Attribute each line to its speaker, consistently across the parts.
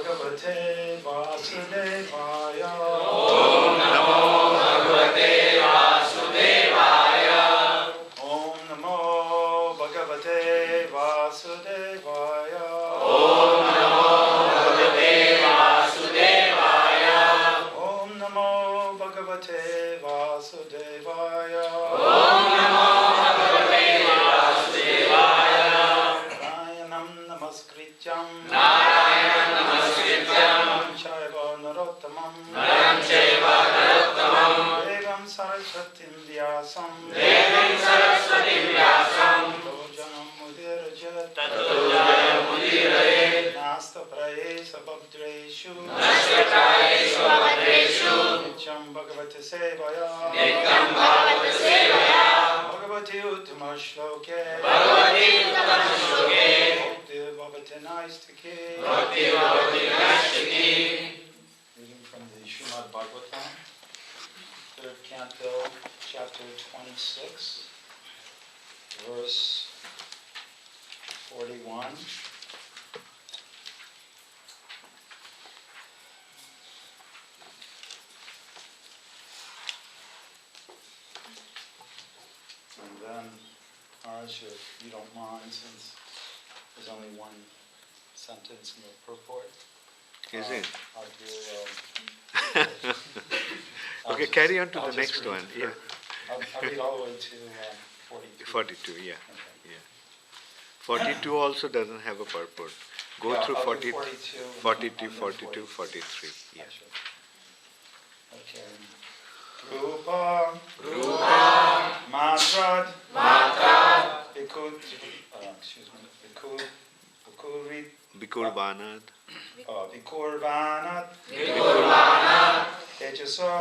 Speaker 1: Bhagavate Vasudevaya.
Speaker 2: Om Namo Bhagavate Vasudevaya.
Speaker 1: Om Namo Bhagavate Vasudevaya.
Speaker 2: Om Namo Bhagavate Vasudevaya.
Speaker 1: Om Namo Bhagavate Vasudevaya.
Speaker 2: Om Namo Bhagavate Vasudevaya.
Speaker 1: Narayanam Namaskrityam.
Speaker 2: Narayanam Namaskrityam.
Speaker 1: Chaiva Narottamam.
Speaker 2: Naram Chaiva Narottamam.
Speaker 1: Devam Saraswatim Vyasam.
Speaker 2: Devam Saraswatim Vyasam.
Speaker 1: Janam Mudirajat.
Speaker 2: Tato Jayam Mudirayet.
Speaker 1: Nasta Praye Sababdreshu.
Speaker 2: Nashtaprayesu Abhadreshu.
Speaker 1: Nityam Bhagavate Sevaya.
Speaker 2: Nityam Bhagavate Sevaya.
Speaker 1: Bhagavati Uttama Shloke.
Speaker 2: Bhagavati Uttama Shloke.
Speaker 1: Bhakti Bhavate Naistike.
Speaker 2: Bhakti Bhavati Nastiki.
Speaker 1: Reading from the Srimad Bhagavatam, 3rd Canto, chapter 26, verse 41. And then, Maharaj, if you don't mind, since there's only one sentence in the purport.
Speaker 3: Is it?
Speaker 1: I'll do,
Speaker 3: Okay,
Speaker 1: just-
Speaker 3: carry on to
Speaker 1: I'll
Speaker 3: the
Speaker 1: just
Speaker 3: next
Speaker 1: read
Speaker 3: one.
Speaker 1: through.
Speaker 3: Yeah,
Speaker 1: I'll read all the way to 42.
Speaker 3: 42. Yeah,
Speaker 1: Okay.
Speaker 3: yeah. 42 also doesn't have a purport. Go
Speaker 1: Yeah,
Speaker 3: through
Speaker 1: I'll do
Speaker 3: 40,
Speaker 1: 42 and
Speaker 3: 42,
Speaker 1: then
Speaker 3: 42, 43. Yeah.
Speaker 1: Okay. Rupa, matrad, excuse me,
Speaker 3: Vikurvanat,
Speaker 1: vikurvanat, tejaso,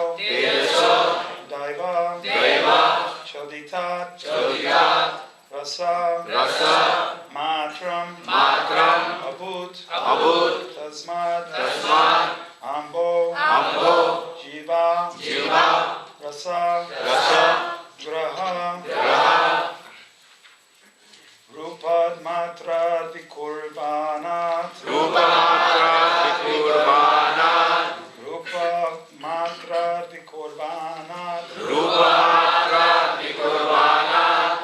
Speaker 1: daiva-coditat, rasa-matram, abhut, tasmad, ambho, jihva, rasa-grahah, rupa-matrad, vikurvanat, rupa-matrad, vikurvanat,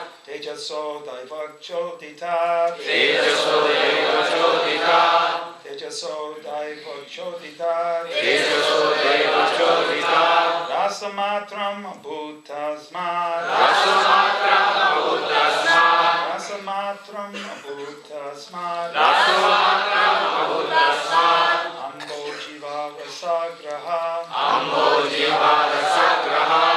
Speaker 1: tejaso, daiva-coditat, rasa-matram, abhut, tasmad, rasa-matram, abhut, tasmad, ambho, jihva, rasa-grahah, ambho, jihva, rasa-grahah,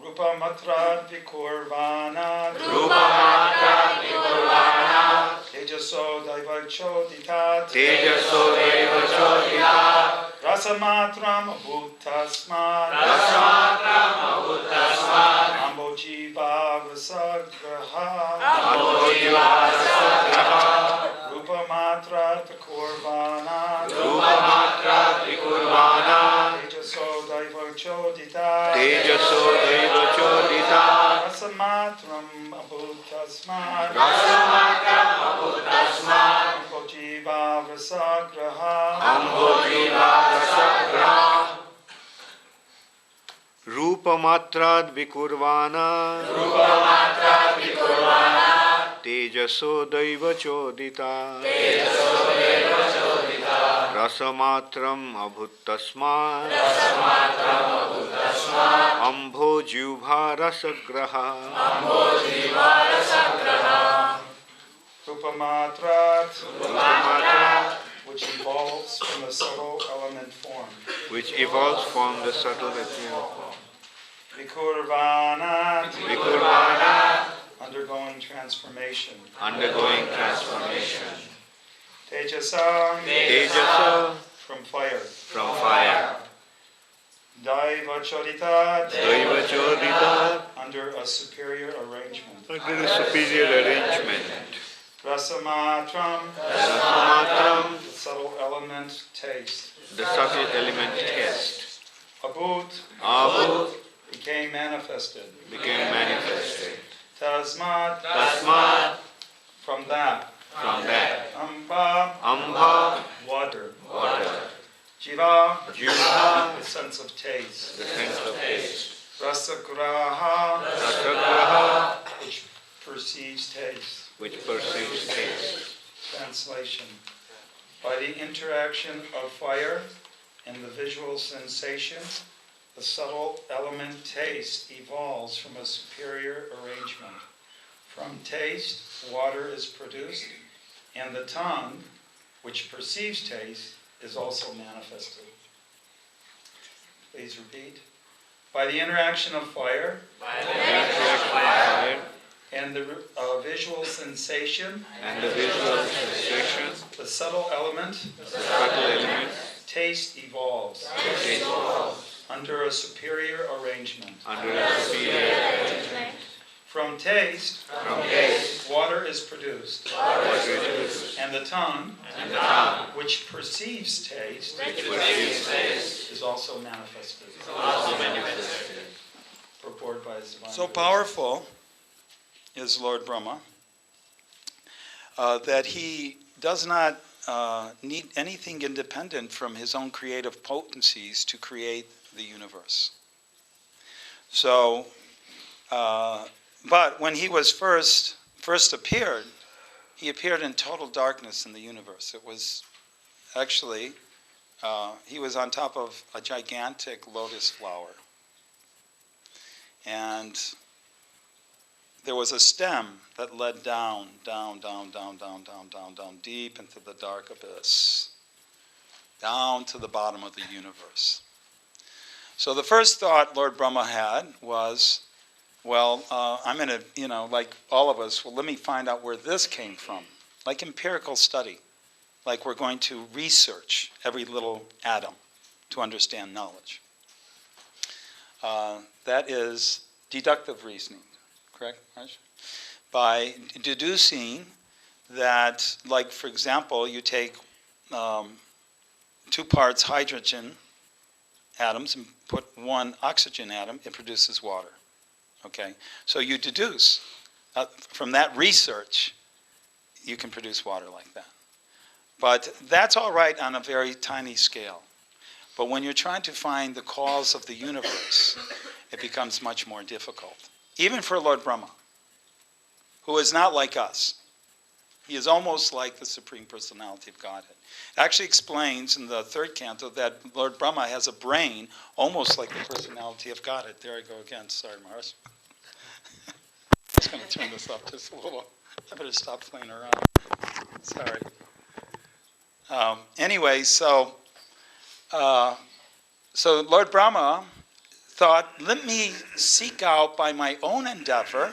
Speaker 1: rupa-matrad, vikurvanat, tejaso, daiva-coditat, rasa-matram, abhut, tasmad, ambho, jihva, rasa-grahah, rupa-matrad, vikurvanat, tejaso, daiva-coditat, rasa-matram, abhut, tasmad, ambho, jihva, rasa-grahah,
Speaker 3: Rupa-matrad vikurvanat, tejaso daiva-coditat, rasa-matram abhut tasmad, ambho jihva rasa-grahah,
Speaker 1: rupa-matrad, which evolves from the subtle element form.
Speaker 3: which evolves from the subtle material form.
Speaker 1: Vikurvanat, undergoing transformation. Tejaso, from fire. Daiva-coditat, under a superior arrangement. Rasa-matram, the subtle element taste. Abhut, became manifested. Tasmad,
Speaker 2: tasmad,
Speaker 1: from that.
Speaker 2: from that.
Speaker 3: ambho,
Speaker 1: Water.
Speaker 2: Water.
Speaker 1: Jihva,
Speaker 3: jihva,
Speaker 1: the sense of taste.
Speaker 3: the sense of taste.
Speaker 1: Rasa-grahah,
Speaker 3: Rasa-grahah,
Speaker 1: which perceives taste.
Speaker 3: which perceives taste.
Speaker 1: Translation. By the interaction of fire and the visual sensation, the subtle element taste evolves from a superior arrangement. From taste, water is produced, and the tongue, which perceives taste, is also manifested. Please repeat. By the interaction of fire
Speaker 2: By
Speaker 3: The interaction of fire
Speaker 1: and the visual sensation,
Speaker 3: and the visual sensation,
Speaker 1: the subtle element,
Speaker 3: the subtle element,
Speaker 1: taste evolves
Speaker 3: taste
Speaker 1: under a superior arrangement.
Speaker 3: under a superior arrangement.
Speaker 1: From taste,
Speaker 3: From taste,
Speaker 1: water is produced,
Speaker 3: water is produced,
Speaker 1: and the tongue,
Speaker 3: and the tongue,
Speaker 1: which perceives taste,
Speaker 3: which perceives taste,
Speaker 1: is also manifested.
Speaker 3: also manifested.
Speaker 1: Purport by His Divine
Speaker 4: So
Speaker 1: Grace.
Speaker 4: powerful is Lord Brahma that he does not need anything independent from his own creative potencies to create the universe. So, but when he was first appeared, he appeared in total darkness in the universe. It was actually, he was on top of a gigantic lotus flower. And there was a stem that led down, deep into the dark abyss, down to the bottom of the universe. So the first thought Lord Brahma had was, well, I'm going to, like all of us, well, let me find out where this came from. Like empirical study. Like we're going to research every little atom to understand knowledge. That is deductive reasoning, correct, Raj? By deducing that, like, for example, you take 2 parts hydrogen atoms and put 1 oxygen atom, it produces water. Okay? So you deduce. From that research, you can produce water like that. But that's all right on a very tiny scale. But when you're trying to find the cause of the universe, it becomes much more difficult. Even for Lord Brahma, who is not like us. He is almost like the Supreme Personality of Godhead. It actually explains in the 3rd canto that Lord Brahma has a brain almost like the personality of Godhead. There I go again. Sorry, Maharaj. I'm just going to turn this up just a little. I better stop playing around. Sorry. Anyway, so Lord Brahma thought, let me seek out by my own endeavor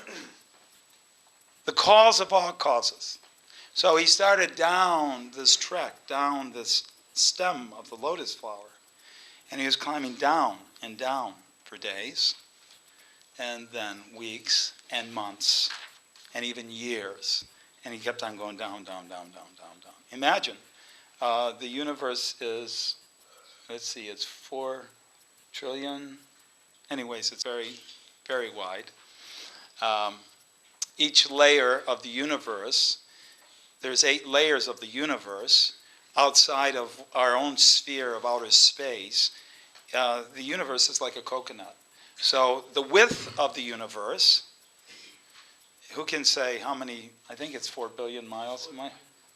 Speaker 4: the cause of all causes. So he started down this trek, down this stem of the lotus flower. And he was climbing down and down for days, and then weeks and months, and even years. And he kept on going down, down, down, down, down, down. Imagine, the universe is, let's see, it's 4 trillion. Anyways, it's very, very wide. Each layer of the universe, there's 8 layers of the universe outside of our own sphere of outer space. The universe is like a coconut. So the width of the universe, who can say how many, I think it's 4 billion miles,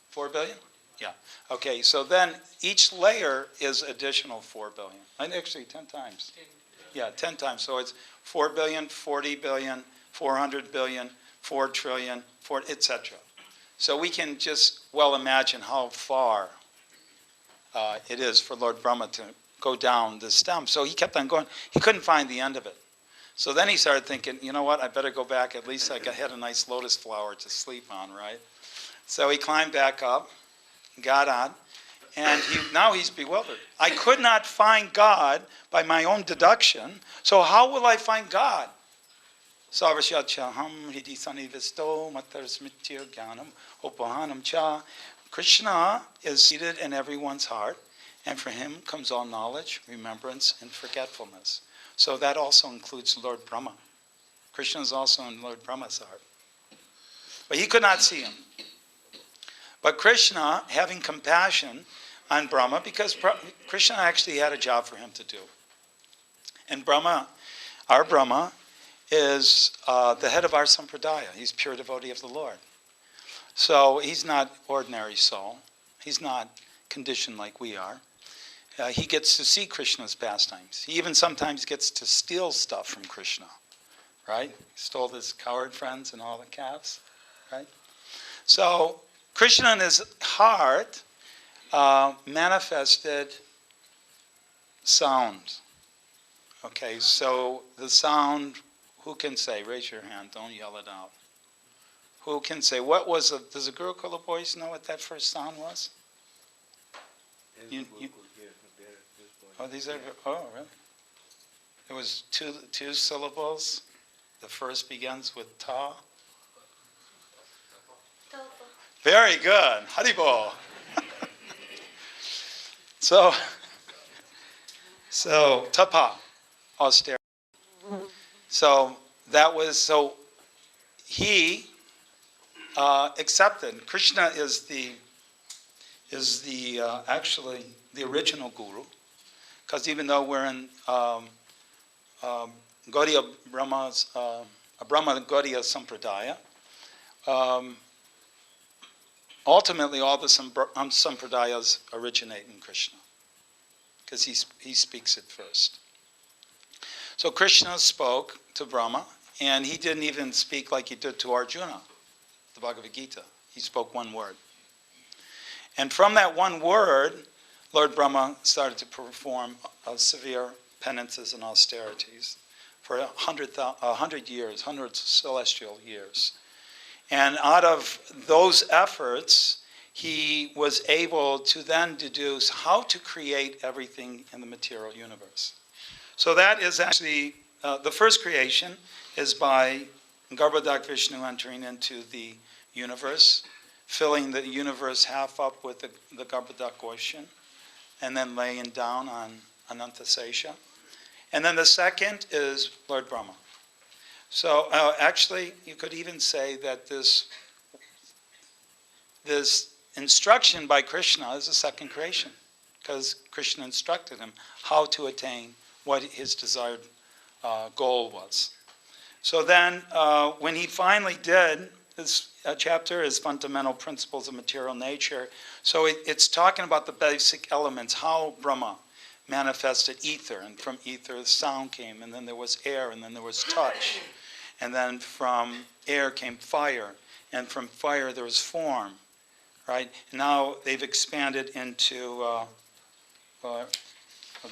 Speaker 4: 4 billion? Yeah. Okay, so then each layer is additional 4 billion. And actually 10 times. Yeah, 10 times. So it's 4 billion, 40 billion, 400 billion, 4 trillion, etc. So we can just well imagine how far it is for Lord Brahma to go down the stem. So he kept on going. He couldn't find the end of it. So then he started thinking, you know what, I better go back. At least I had a nice lotus flower to sleep on, right? So he climbed back up, got on, and now he's bewildered. I could not find God by my own deduction, so how will I find God? Krishna is seated in everyone's heart, and for him comes all knowledge, remembrance, and forgetfulness. So that also includes Lord Brahma. Krishna is also in Lord Brahma's heart. But he could not see him. But Krishna, having compassion on Brahma, because Krishna actually had a job for him to do. And Brahma, our Brahma, is the head of our sampradaya. He's pure devotee of the Lord. So he's not ordinary soul. He's not conditioned like we are. He gets to see Krishna's pastimes. He even sometimes gets to steal stuff from Krishna, right? He stole his cowherd friends and all the calves, right? So Krishna in his heart manifested sound. Okay, so the sound, who can say? Raise your hand, don't yell it out. Who can say? What was it? Does the Gurukula boys know what that first sound was? Oh, these are, oh, really? It was two syllables. The first begins with ta. Very good. Haribol. So tapa, austerity. So that was, so he accepted. Krishna is actually the original guru, because even though we're in Gaudiya Brahma's Brahma Gaudiya Sampradaya, ultimately all the sampradayas originate in Krishna, because he speaks it first. So Krishna spoke to Brahma, and he didn't even speak like he did to Arjuna, the Bhagavad Gita. He spoke one word. And from that one word, Lord Brahma started to perform severe penances and austerities for 100 years, hundreds of celestial years. And out of those efforts, he was able to then deduce how to create everything in the material universe. So that is actually, the first creation is by Garbhodak Vishnu entering into the universe, filling the universe half up with the Garbhodak ocean, and then laying down on Anantasesha. And then the second is Lord Brahma. So actually, you could even say that this instruction by Krishna is the second creation, because Krishna instructed him how to attain what his desired goal was. So then, when he finally did, this chapter is Fundamental Principles of Material Nature. So it's talking about the basic elements, how Brahma manifested ether, and from ether the sound came, and then there was air, and then there was touch. And then from air came fire, and from fire there was form, right? And now they've expanded into,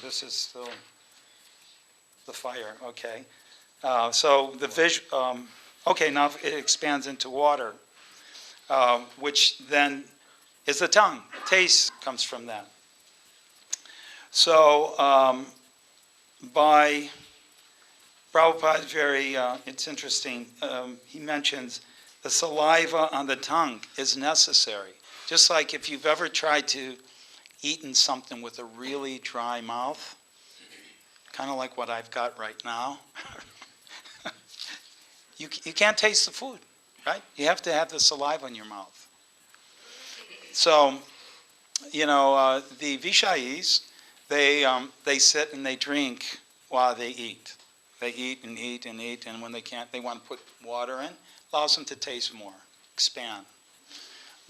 Speaker 4: this is still the fire, okay. So the okay, now it expands into water, which then is the tongue. Taste comes from that. So by Prabhupada, it's interesting, he mentions the saliva on the tongue is necessary. Just like if you've ever tried to eat something with a really dry mouth, kind of like what I've got right now, you can't taste the food, right? You have to have the saliva in your mouth. So, the Vishayis, they sit and they drink while they eat. They eat and eat and eat, and when they can't, they want to put water in. Allows them to taste more, expand.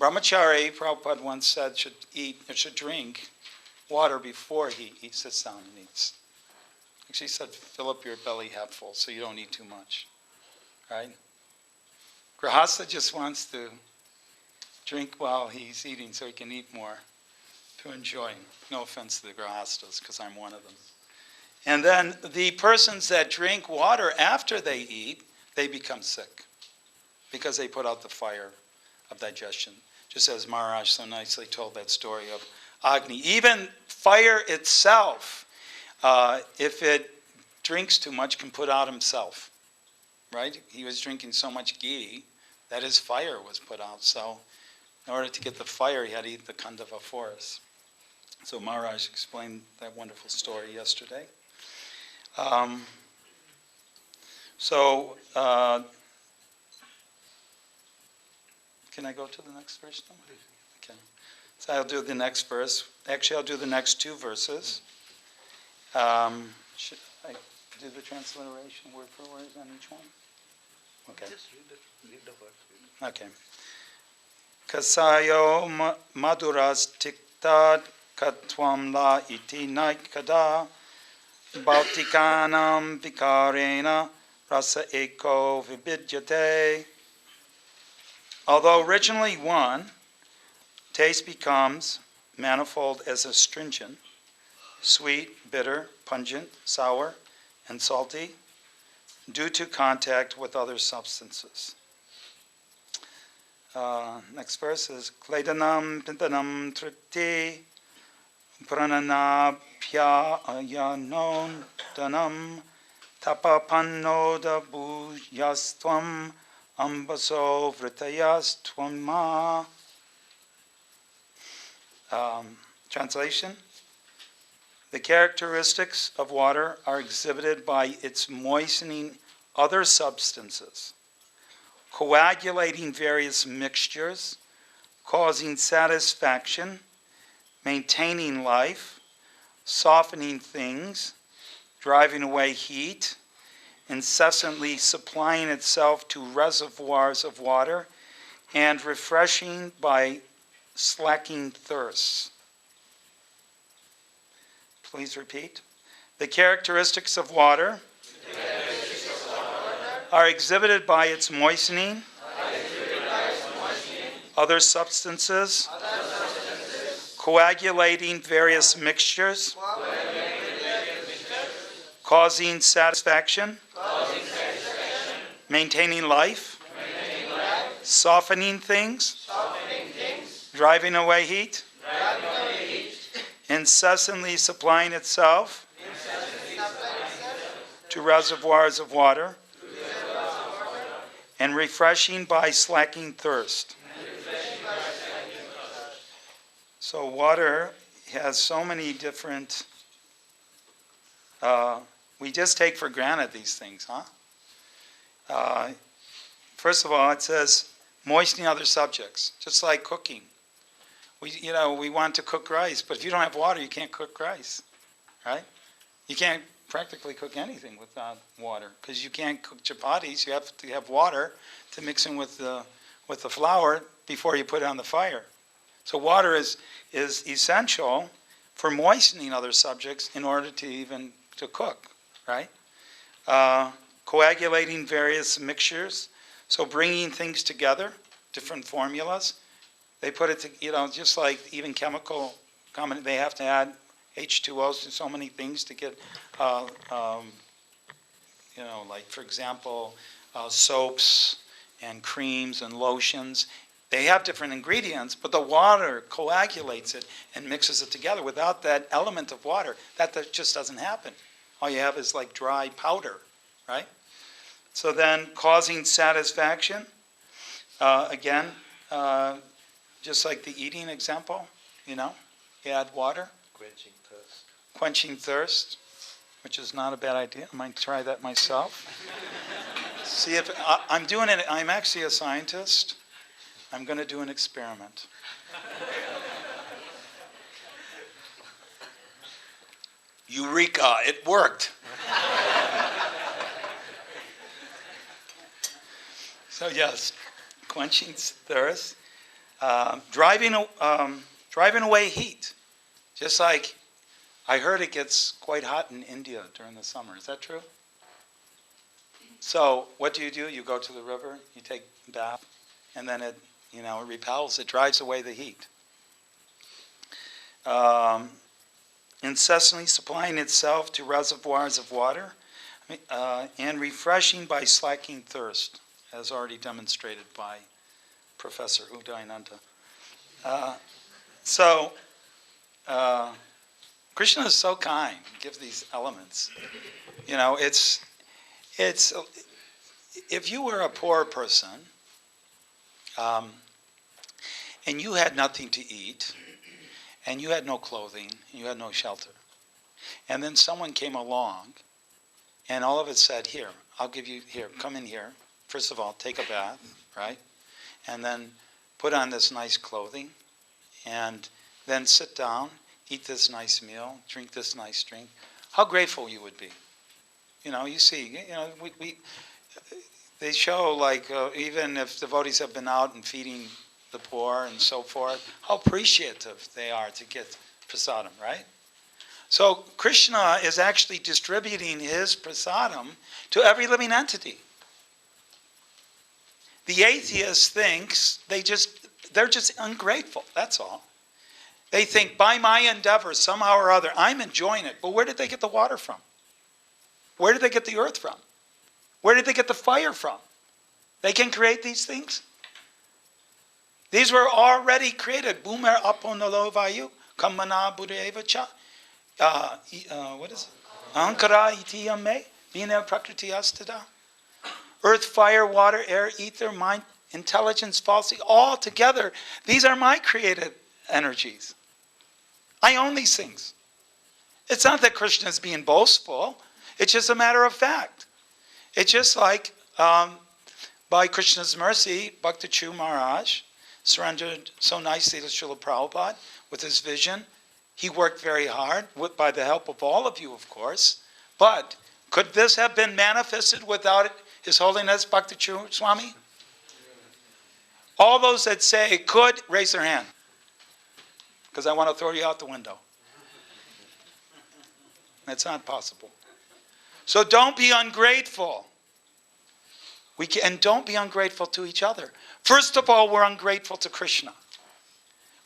Speaker 4: Brahmachari, Prabhupada once said, should drink water before he sits down and eats. Actually, he said, fill up your belly half full so you don't eat too much, right? Grahasta just wants to drink while he's eating so he can eat more to enjoy. No offense to the Grahastas, because I'm one of them. And then the persons that drink water after they eat, they become sick because they put out the fire of digestion. Just as Maharaj so nicely told that story of Agni. Even fire itself, if it drinks too much, can put out himself. Right? He was drinking so much ghee that his fire was put out. So in order to get the fire, he had to eat the Kandava forest. So Maharaj explained that wonderful story yesterday. Can I go to the next verse now? Okay. So I'll do the next verse. Actually, I'll do the next two verses. Should I do the transliteration word for word on each one? Okay.
Speaker 3: Just read the word.
Speaker 4: Okay. Kasayo maduras tiktad katvam la iti naikada bhautikanam vikarena rasa eko vibidyate. Although originally one, taste becomes manifold as astringent, sweet, bitter, pungent, sour, and salty due to contact with other substances. Next verse is Kledanam Pintanam Triti Prananabhyayanon Danam Tapapannoda Bhujastvam Ambaso Vritayastvama. Translation: the characteristics of water are exhibited by its moistening other substances, coagulating various mixtures, causing satisfaction, maintaining life, softening things, driving away heat, incessantly supplying itself to reservoirs of water, and refreshing by slacking thirst. Please repeat. The characteristics of water are exhibited by its moistening, other substances, coagulating various mixtures, causing satisfaction, maintaining life, softening things, driving away heat, incessantly supplying itself to reservoirs of water, and refreshing by slacking thirst. So water has so many different, we just take for granted these things, huh? First of all, it says moistening other subjects, just like cooking. We want to cook rice, but if you don't have water, you can't cook rice, right? You can't practically cook anything without water, because you can't cook chapatis. You have to have water to mix in with the flour before you put it on the fire. So water is essential for moistening other subjects in order to cook, right? Coagulating various mixtures, so bringing things together, different formulas. They put it to, just like even chemical, they have to add H2Os to so many things to get, like for example, soaps and creams and lotions. They have different ingredients, but the water coagulates it and mixes it together. Without that element of water, that just doesn't happen. All you have is like dry powder, right? So then causing satisfaction, again, just like the eating example, you add water. Quenching thirst, which is not a bad idea. I might try that myself. See if I'm doing it. I'm actually a scientist. I'm going to do an experiment. Eureka! It worked. So yes, quenching thirst, driving away heat. Just like I heard it gets quite hot in India during the summer. Is that true? So what do? You go to the river, you take a bath, and then it repels, it drives away the heat. Incessantly supplying itself to reservoirs of water, and refreshing by slacking thirst, as already demonstrated by Professor Udayananda. Krishna is so kind, gives these elements. It's if you were a poor person, and you had nothing to eat, and you had no clothing, and you had no shelter, and then someone came along, and all of it said, here, I'll give you, here, come in here. First of all, take a bath, right? And then put on this nice clothing, and then sit down, eat this nice meal, drink this nice drink, how grateful you would be. You see, they show like even if devotees have been out and feeding the poor and so forth, how appreciative they are to get prasadam, right? So Krishna is actually distributing his prasadam to every living entity. The atheist thinks they're just ungrateful, that's all. They think by my endeavor, somehow or other, I'm enjoying it. But where did they get the water from? Where did they get the earth from? Where did they get the fire from? They can create these things? These were already created. Boomer aponalo vayu, kamana budeva cha. What is it? Ankara itiyame, bina prakriti astada. Earth, fire, water, air, ether, mind, intelligence, falsity, all together. These are my created energies. I own these things. It's not that Krishna is being boastful. It's just a matter of fact. It's just like, by Krishna's mercy, Bhakti Charu Maharaj surrendered so nicely to Srila Prabhupada with his vision. He worked very hard, by the help of all of you, of course. But could this have been manifested without His Holiness Bhakti Charu Swami? All those that say could, raise their hand. Because I want to throw you out the window. That's not possible. So don't be ungrateful. And don't be ungrateful to each other. First of all, we're ungrateful to Krishna.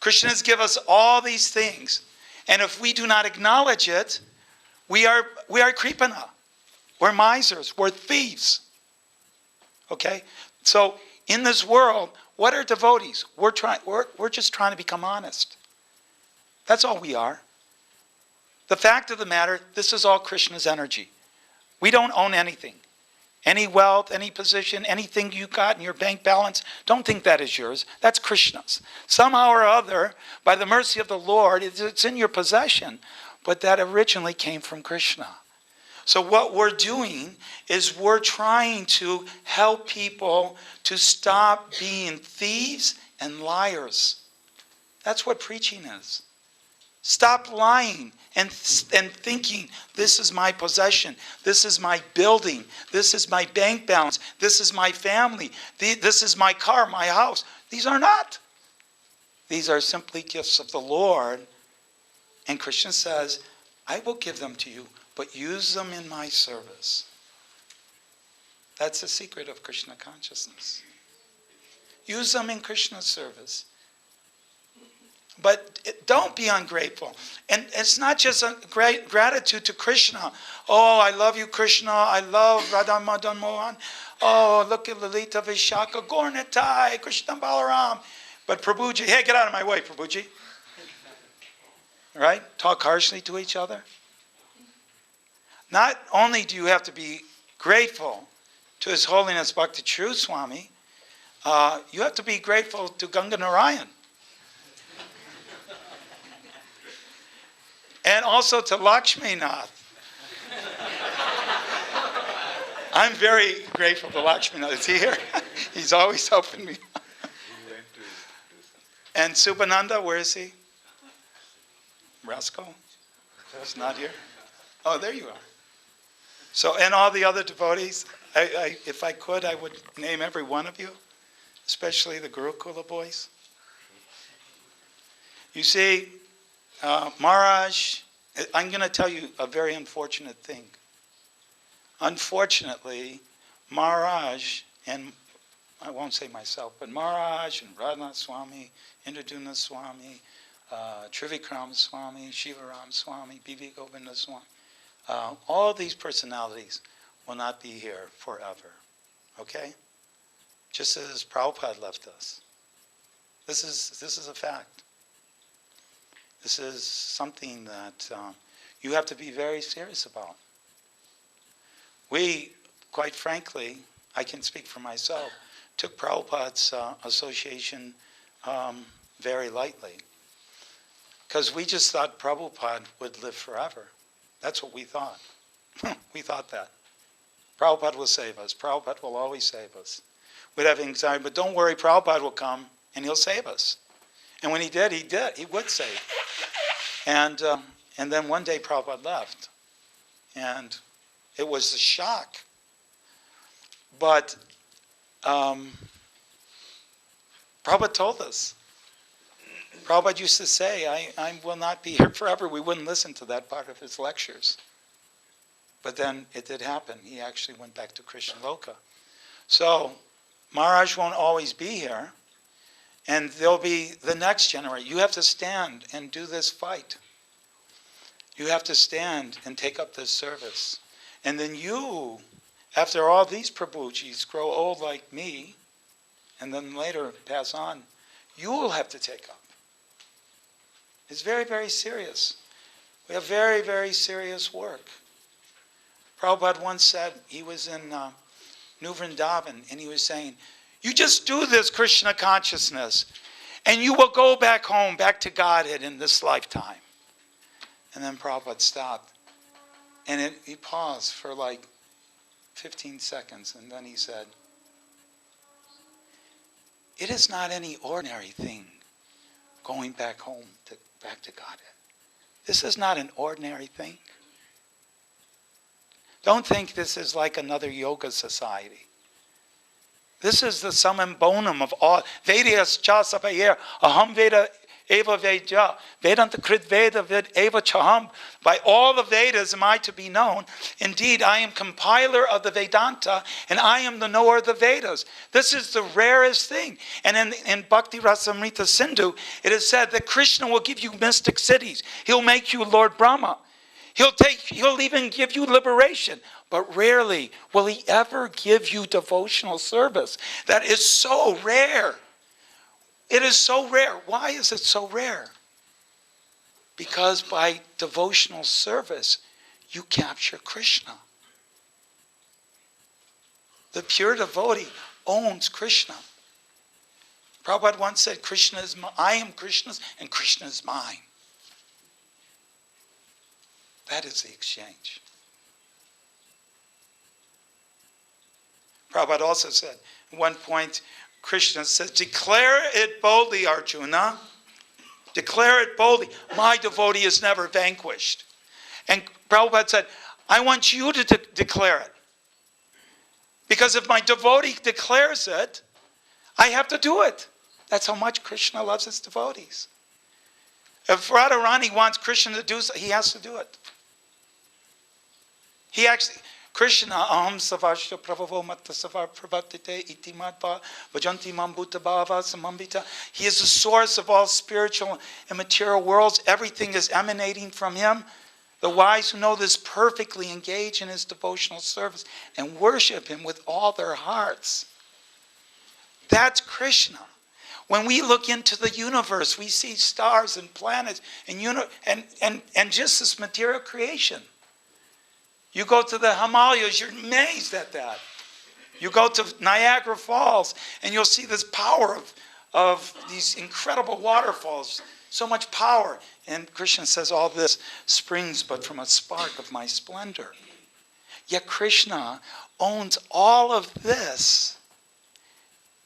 Speaker 4: Krishna has given us all these things. And if we do not acknowledge it, we are kripana. We're misers. We're thieves. Okay? So in this world, what are devotees? We're just trying to become honest. That's all we are. The fact of the matter, this is all Krishna's energy. We don't own anything. Any wealth, any position, anything you got in your bank balance, don't think that is yours. That's Krishna's. Somehow or other, by the mercy of the Lord, it's in your possession. But that originally came from Krishna. So what we're doing is we're trying to help people to stop being thieves and liars. That's what preaching is. Stop lying and thinking, this is my possession, this is my building, this is my bank balance, this is my family, this is my car, my house. These are not. These are simply gifts of the Lord. And Krishna says, I will give them to you, but use them in my service. That's the secret of Krishna consciousness. Use them in Krishna's service. But don't be ungrateful. And it's not just a great gratitude to Krishna. Oh, I love you, Krishna. I love Radha Madan Mohan. Oh, look at Lalita Vishaka, Gornatai, Krishna Balaram. But Prabhuji, hey, get out of my way, Prabhuji. Right? Talk harshly to each other. Not only do you have to be grateful to His Holiness Bhakti Charu Swami, you have to be grateful to Ganga Narayan. And also to Lakshmi Nath. I'm very grateful to Lakshmi Nath. Is he here? He's always helping me. And Subhananda, where is he? Rascal? He's not here? Oh, there you are. So, and all the other devotees, if I could, I would name every one of you, especially the Gurukula boys. You see, Maharaj, I'm going to tell you a very unfortunate thing. Unfortunately, Maharaj, and I won't say myself, but Maharaj and Radha Swami, Indraduna Swami, Trivikram Swami, Shivaram Swami, B.V. Govinda Swami, all these personalities will not be here forever. Okay? Just as Prabhupada left us. This is a fact. This is something that you have to be very serious about. We, quite frankly, I can speak for myself, took Prabhupada's association very lightly. Because we just thought Prabhupada would live forever. That's what we thought. We thought that. Prabhupada will save us. Prabhupada will always save us. We'd have anxiety, but don't worry, Prabhupada will come. and he'll save us. And when he did, he would save. And then one day Prabhupada left. And it was a shock. But Prabhupada told us. Prabhupada used to say, I will not be here forever. We wouldn't listen to that part of his lectures. But then it did happen. He actually went back to Krishna Loka. So Maharaj won't always be here. And there'll be the next generation. You have to stand and do this fight. You have to stand and take up this service. And then you, after all these Prabhujis grow old like me, and then later pass on, you will have to take up. It's very, very serious. We have very, very serious work. Prabhupada once said, he was in New Vrindavan, and he was saying, you just do this Krishna consciousness, and you will go back home, back to Godhead in this lifetime. And then Prabhupada stopped, and he paused for like 15 seconds, and then he said, it is not any ordinary thing going back home, back to Godhead. This is not an ordinary thing. Don't think this is like another yoga society. This is the summum bonum of all. Vedas cha sapayer, aham veda eva veja, vedanta krit veda ved eva chaham. By all the Vedas am I to be known. Indeed, I am compiler of the Vedanta, and I am the knower of the Vedas. This is the rarest thing. And in Bhakti Rasamrita Sindhu, it is said that Krishna will give you mystic cities. He'll make you Lord Brahma. He'll even give you liberation. But rarely will he ever give you devotional service. That is so rare. It is so rare. Why is it so rare? Because by devotional service, you capture Krishna. The pure devotee owns Krishna. Prabhupada once said, I am Krishna's and Krishna is mine. That is the exchange. Prabhupada also said, at one point, Krishna says, declare it boldly, Arjuna. Declare it boldly. My devotee is never vanquished. And Prabhupada said, I want you to declare it. Because if my devotee declares it, I have to do it. That's how much Krishna loves his devotees. If Radharani wants Krishna to do so, he has to do it. He actually, Krishna, aham savashya pravavo matta savar pravatite iti madva vajanti mambuta bhava samambita. He is the source of all spiritual and material worlds. Everything is emanating from him. The wise who know this perfectly engage in his devotional service and worship him with all their hearts. That's Krishna. When we look into the universe, we see stars and planets and just this material creation. You go to the Himalayas, you're amazed at that. You go to Niagara Falls, and you'll see this power of these incredible waterfalls, so much power. And Krishna says all this springs but from a spark of my splendor. Yet Krishna owns all of this,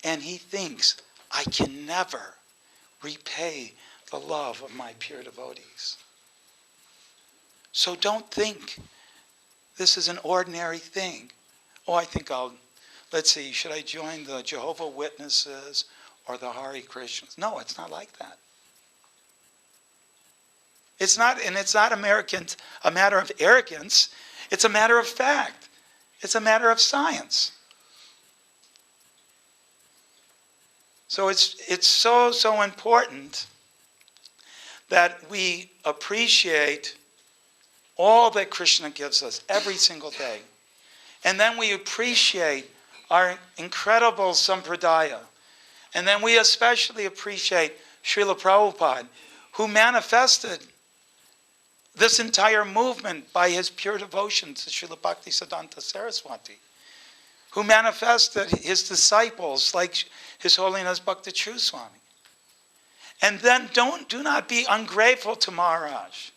Speaker 4: and he thinks, I can never repay the love of my pure devotees. So don't think this is an ordinary thing. Oh, I think let's see, should I join the Jehovah's Witnesses or the Hare Krishnas? No, it's not like that. It's not a matter of arrogance. It's a matter of fact. It's a matter of science. So it's so important that we appreciate all that Krishna gives us every single day. And then we appreciate our incredible sampradaya. And then we especially appreciate Srila Prabhupada, who manifested this entire movement by his pure devotion to Srila Bhaktisiddhanta Saraswati, who manifested his disciples like His Holiness Bhakti Charu Swami. And then do not be ungrateful to Maharaj.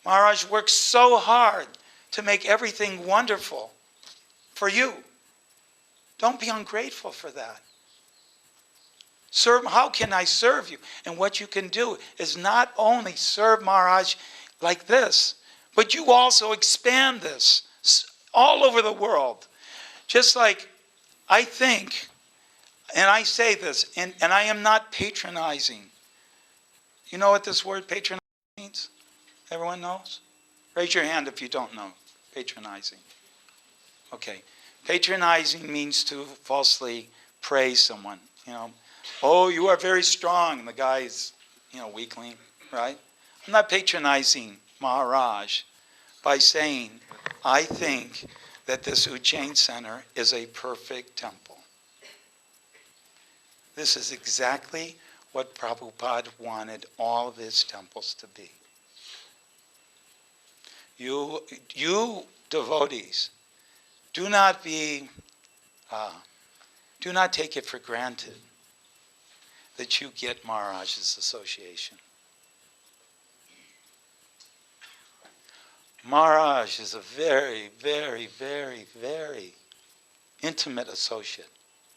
Speaker 4: Maharaj works so hard to make everything wonderful for you. Don't be ungrateful for that. How can I serve you? And what you can do is not only serve Maharaj like this, but you also expand this all over the world. Just like I think, and I say this, and I am not patronizing. You know what this word patronizing means? Everyone knows? Raise your hand if you don't know. Patronizing. Okay. Patronizing means to falsely praise someone. Oh, you are very strong. And the guy's, weakling, right? I'm not patronizing Maharaj by saying, I think that this Ujjain Center is a perfect temple. This is exactly what Prabhupada wanted all of his temples to be. You devotees, do not take it for granted that you get Maharaj's association. Maharaj is a very, very, very, very intimate associate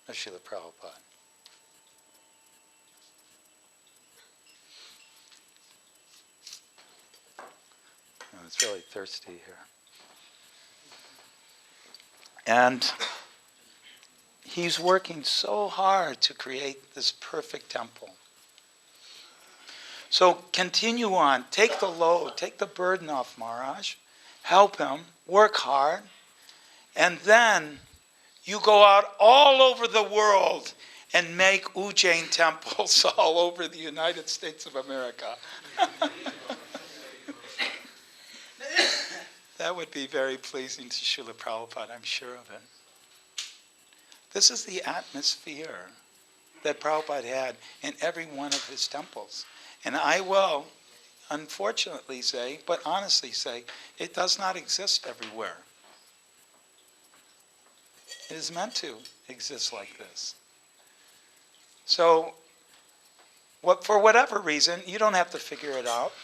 Speaker 4: of Srila Prabhupada. It's really thirsty here. And he's working so hard to create this perfect temple. So continue on. Take the load. Take the burden off Maharaj. Help him. Work hard. And then you go out all over the world and make Ujjain temples all over the United States of America. That would be very pleasing to Srila Prabhupada, I'm sure of it. This is the atmosphere that Prabhupada had in every one of his temples. And I will, unfortunately say, but honestly say, it does not exist everywhere. It is meant to exist like this. So, for whatever reason, you don't have to figure it out.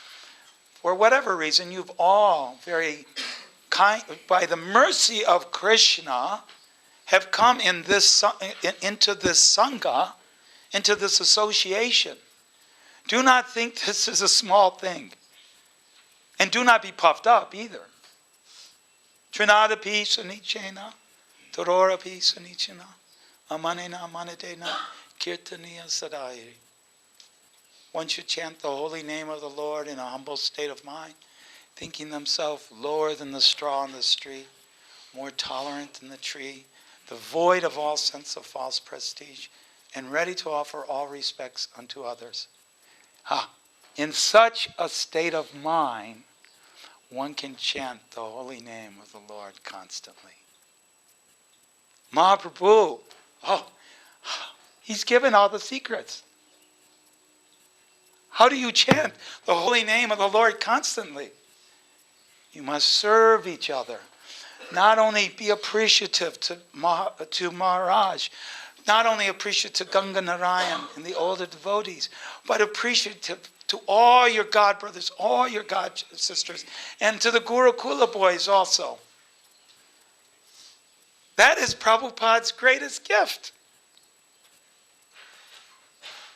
Speaker 4: For whatever reason, you've all very kind, by the mercy of Krishna, have come into this sangha, into this association. Do not think this is a small thing. And do not be puffed up either. Trinadapi sanichena, tarorapi sanichena, amanena manadena, kirtaniya sadayiri. One should chant the holy name of the Lord in a humble state of mind, thinking themselves lower than the straw on the street, more tolerant than the tree, devoid of all sense of false prestige, and ready to offer all respects unto others. In such a state of mind, one can chant the holy name of the Lord constantly. Mahaprabhu, he's given all the secrets. How do you chant the holy name of the Lord constantly? You must serve each other. Not only be appreciative to Maharaj, not only appreciative to Ganga Narayan and the older devotees, but appreciative to all your God brothers, all your God sisters, and to the Gurukula boys also. That is Prabhupada's greatest gift.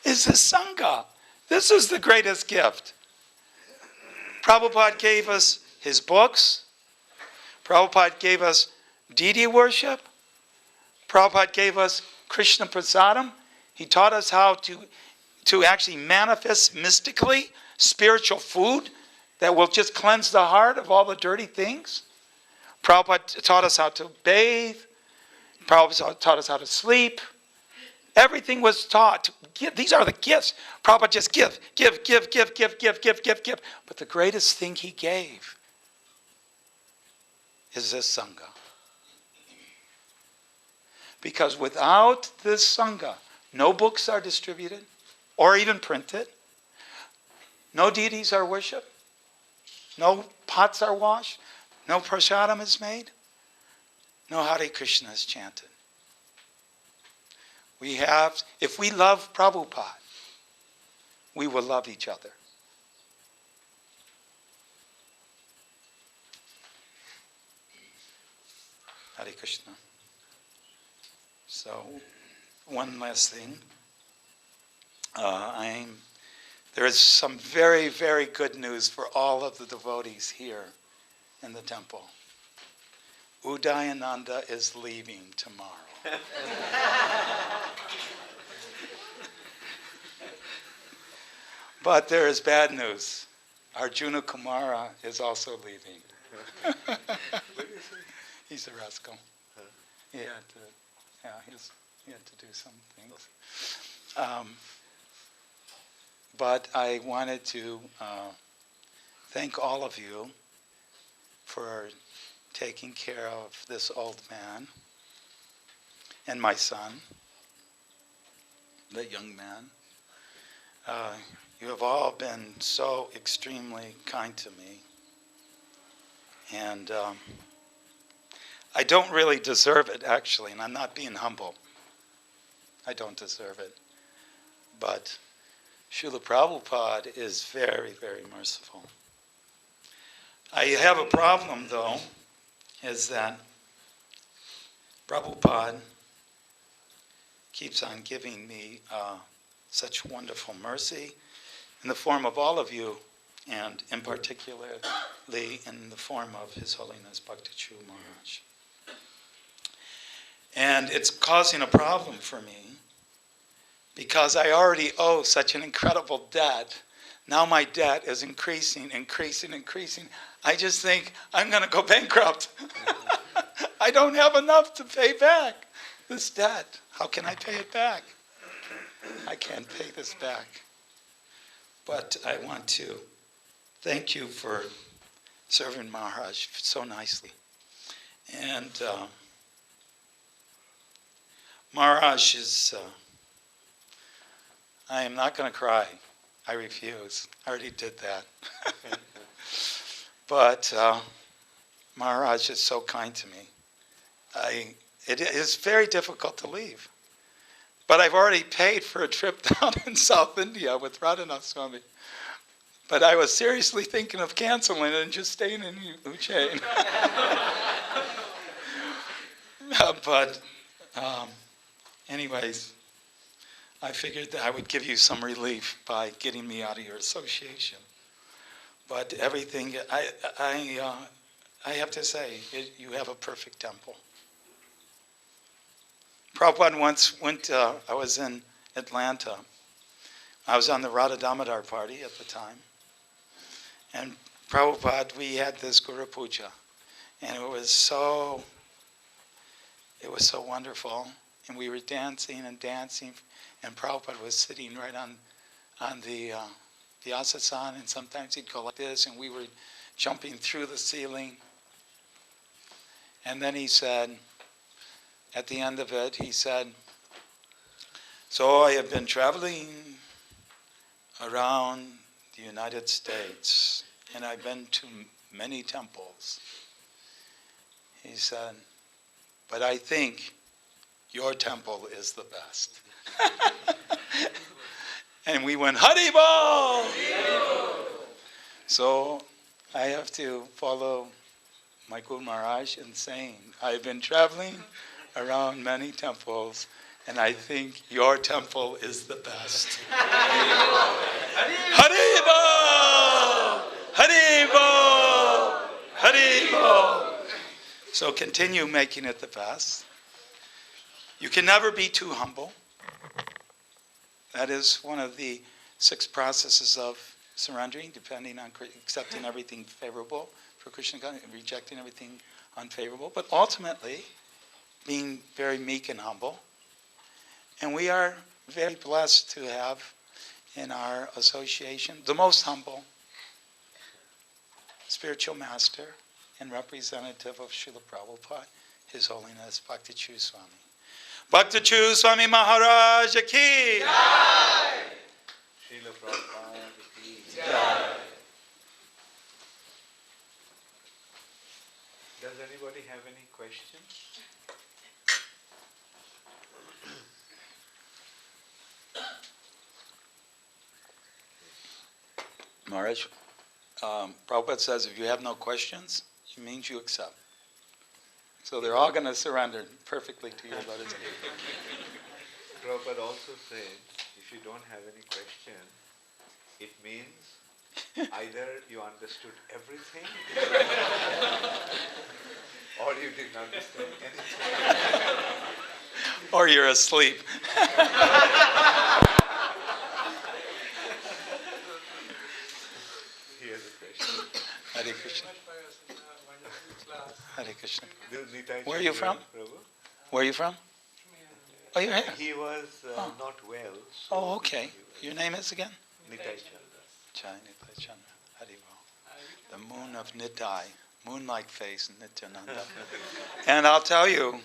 Speaker 4: Is the Sangha. This is the greatest gift. Prabhupada gave us his books. Prabhupada gave us deity worship. Prabhupada gave us Krishna Prasadam. He taught us how to actually manifest mystically spiritual food that will just cleanse the heart of all the dirty things. Prabhupada taught us how to bathe. Prabhupada taught us how to sleep. Everything was taught. These are the gifts. Prabhupada just give. But the greatest thing he gave is this Sangha. Because without this Sangha, no books are distributed or even printed. No deities are worshipped. No pots are washed. No prasadam is made. No Hare Krishna is chanted. If we love Prabhupada, we will love each other. Hare Krishna. So, one last thing. There is some very, very good news for all of the devotees here in the temple. Udayananda is leaving tomorrow. But there is bad news. Arjuna Kumara is also leaving. He's a rascal. He had to do some things. But I wanted to thank all of you for taking care of this old man and my son, the young man. You have all been so extremely kind to me. And I don't really deserve it, actually, and I'm not being humble. I don't deserve it. But Srila Prabhupada is very, very merciful. I have a problem, though, is that Prabhupada keeps on giving me such wonderful mercy in the form of all of you, and in particularly in the form of His Holiness Bhakti Charu Maharaj. And it's causing a problem for me because I already owe such an incredible debt. Now my debt is increasing. I just think I'm going to go bankrupt. I don't have enough to pay back this debt. How can I pay it back? I can't pay this back. But I want to thank you for serving Maharaj so nicely. And Maharaj is, I am not going to cry. I refuse. I already did that. But Maharaj is so kind to me. It is very difficult to leave. But I've already paid for a trip down in South India with Radhanath Swami. But I was seriously thinking of canceling it and just staying in Ujjain. But anyways, I figured that I would give you some relief by getting me out of your association. But everything, I have to say, you have a perfect temple. Prabhupada once went, I was in Atlanta. I was on the Radha Damodar party at the time. And Prabhupada, we had this Guru Puja. And it was so wonderful. And we were dancing. And Prabhupada was sitting right on the asasan. And sometimes he'd go like this. And we were jumping through the ceiling. And then he said, at the end of it, he said, so I have been traveling around the United States, and I've been to many temples. He said, but I think your temple is the best. And we went, Haribol! So I have to follow my Guru Maharaj in saying, I've been traveling around many temples, and I think your temple is the best. Haribol! Haribol! Haribol! So continue making it the best. You can never be too humble. That is one of the 6 processes of surrendering, depending on accepting everything favorable for Krishna, rejecting everything unfavorable, but ultimately being very meek and humble. And we are very blessed to have in our association the most humble spiritual master and representative of Srila Prabhupada, His Holiness Bhakti Charu Swami. Bhakti Charu Swami Maharaj ki! Jai!
Speaker 3: Srila Prabhupada ki
Speaker 4: Jai!
Speaker 3: Does anybody have any questions?
Speaker 4: Maharaj, Prabhupada says if you have no questions, it means you accept. So they're all going to surrender perfectly to your lotus feet.
Speaker 3: Prabhupada also said, if you don't have any question, it means either you understood everything or you didn't understand anything.
Speaker 4: Or you're asleep.
Speaker 3: Here's a question.
Speaker 4: Hare Krishna. Hare Krishna.
Speaker 3: Nitai
Speaker 4: Where are you
Speaker 3: Chandra,
Speaker 4: from?
Speaker 3: Prabhu?
Speaker 4: Where are you from? Oh, you're here.
Speaker 3: He was not well. So
Speaker 4: Oh, okay. Your name is again?
Speaker 3: Nitai Chandra.
Speaker 4: Nitai Chandra. Haribo. The moon of Nitai. Moon-like face, Nityananda. And I'll tell you,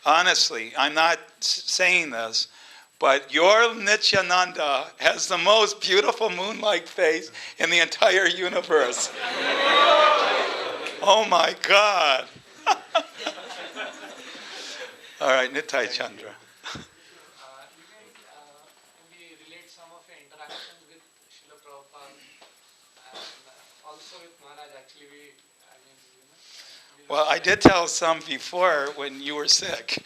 Speaker 4: honestly, I'm not saying this, but your Nityananda has the most beautiful moon-like face in the entire universe. Oh my God. All right, Nitai Chandra.
Speaker 5: You can maybe relate some of your interactions with Srila Prabhupada and also with Maharaj. Actually,
Speaker 4: Well, I did tell some before when you were sick.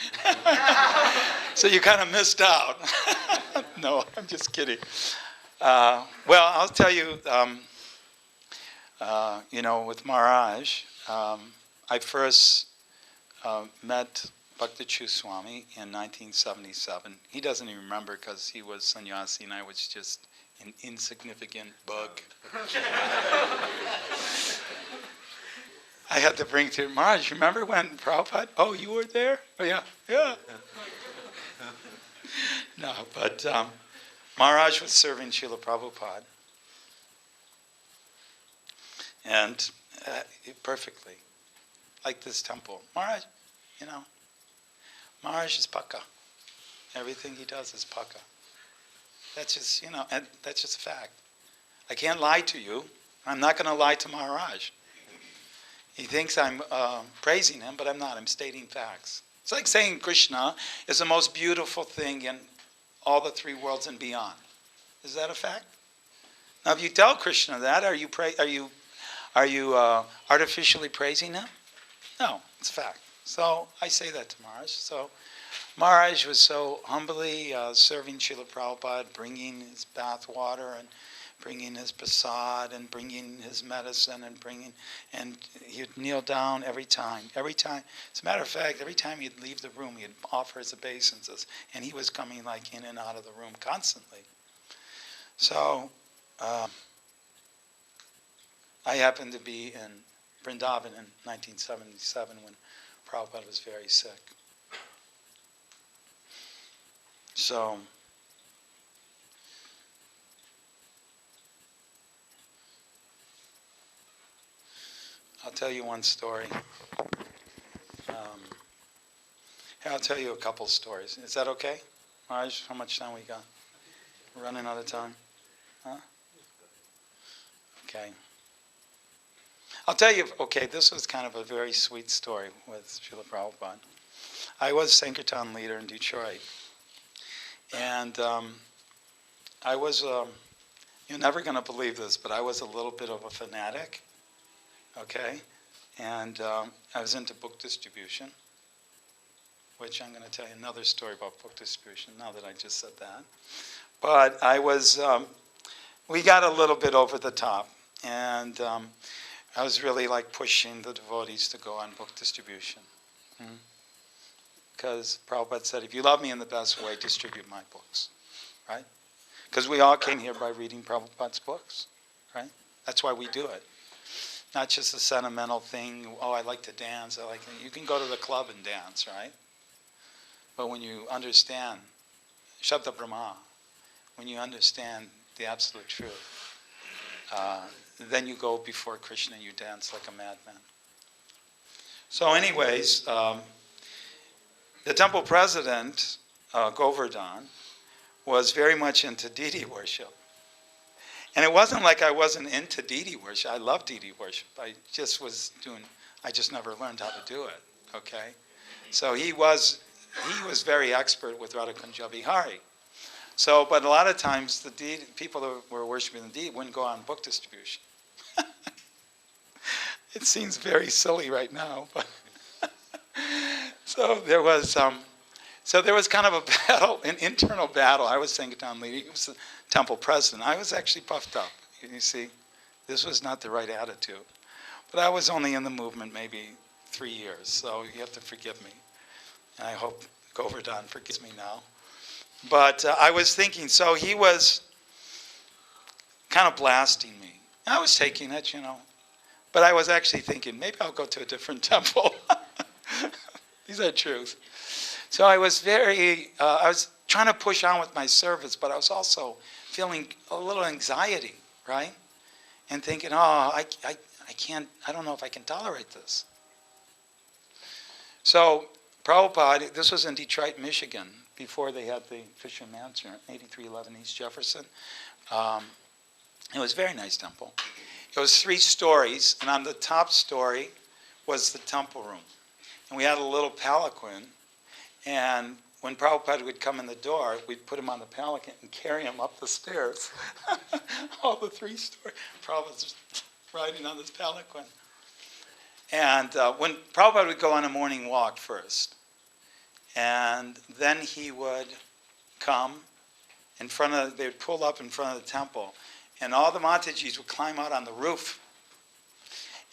Speaker 4: So you kind of missed out. No, I'm just kidding. Well, I'll tell you, with Maharaj, I first met Bhakti Charu Swami in 1977. He doesn't even remember because he was sannyasi and I was just an insignificant bug. I had to bring to Maharaj, remember when Prabhupada, oh, you were there? Oh, yeah. No, but Maharaj was serving Srila Prabhupada. And perfectly, like this temple. Maharaj, Maharaj is Paka. Everything he does is Paka. That's just, and that's just a fact. I can't lie to you. I'm not going to lie to Maharaj. He thinks I'm praising him, but I'm not. I'm stating facts. It's like saying Krishna is the most beautiful thing in all the three worlds and beyond. Is that a fact? Now, if you tell Krishna that, are you artificially praising him? No, it's a fact. So I say that to Maharaj. So Maharaj was so humbly serving Srila Prabhupada, bringing his bath water and bringing his prasad and bringing his medicine and he'd kneel down every time. As a matter of fact, every time he'd leave the room, he'd offer his obeisances, and he was coming like in and out of the room constantly. So I happened to be in Vrindavan in 1977 when Prabhupada was very sick. So I'll tell you one story. I'll tell you a couple stories. Is that okay? Raj, how much time we got? We're running out of time? Huh? Okay. I'll tell you, this was kind of a very sweet story with Srila Prabhupada. I was Sankirtan leader in Detroit. And I was, you're never going to believe this, but I was a little bit of a fanatic. Okay, and I was into book distribution, which I'm going to tell you another story about book distribution now that I just said that. But I was, we got a little bit over the top, and I was really like pushing the devotees to go on book distribution. Because Prabhupada said, if you love me in the best way, distribute my books, right? Because we all came here by reading Prabhupada's books, right? That's why we do it. Not just a sentimental thing, oh, I like to dance. You can go to the club and dance, right? But when you understand Shabda Brahma, when you understand the absolute truth, then you go before Krishna and you dance like a madman. So anyways, the temple president, Govardhan, was very much into deity worship. And it wasn't like I wasn't into deity worship. I love deity worship. I just never learned how to do it, okay? So he was very expert with Radha Kunja Bihari. So, but a lot of times the people that were worshiping the deity wouldn't go on book distribution. It seems very silly right now, but so there was So there was kind of a battle, an internal battle. I was Sankirtan leader. He was the temple president. I was actually puffed up. You see, this was not the right attitude. But I was only in the movement maybe 3 years, so you have to forgive me. And I hope Govardhan forgives me now. But I was thinking, so he was kind of blasting me. I was taking it, you know. But I was actually thinking, maybe I'll go to a different temple. These are truth. So I was I was trying to push on with my service, but I was also feeling a little anxiety, right? And thinking, I don't know if I can tolerate this. So Prabhupada, this was in Detroit, Michigan, before they had the Fisher Mansion, 8311 East Jefferson. It was a very nice temple. It was 3 stories, and on the top story was the temple room. And we had a little palanquin, and when Prabhupada would come in the door, we'd put him on the palanquin and carry him up the stairs. All the 3 stories. Prabhupada's riding on this palanquin. And when Prabhupada would go on a morning walk first, and then he would come they would pull up in front of the temple, and all the Matajis would climb out on the roof.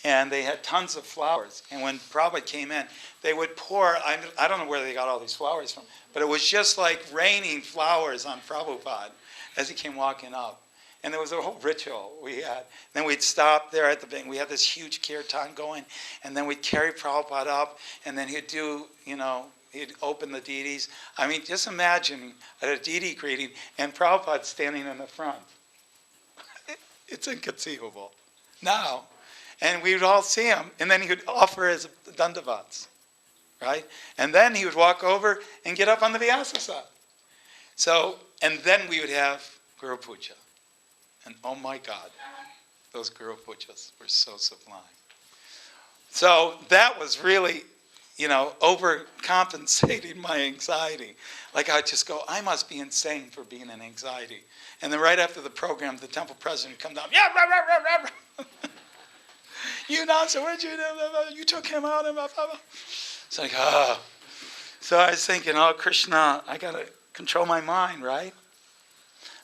Speaker 4: And they had tons of flowers. And when Prabhupada came in, they would pour, I don't know where they got all these flowers from, but it was just like raining flowers on Prabhupada as he came walking up. And there was a whole ritual we had. Then we'd stop there at the bank. We had this huge kirtan going, and then we'd carry Prabhupada up, and then he'd do, he'd open the deities. I mean, just imagine a deity greeting, and Prabhupada standing in the front. It's inconceivable. Now, and we would all see him, and then he would offer his dandavats, right? And then he would walk over and get up on the Vyasasana. So, and then we would have Guru Puja. And oh my God, those Guru Pujas were so sublime. So that was really, overcompensating my anxiety. Like I'd just go, I must be insane for being in anxiety. And then right after the program, the temple president would come down, yeah, rah, rah, rah, rah. You announcer, what did you do? You took him out. And blah, blah, blah. It's like, So I was thinking, Krishna, I got to control my mind, right?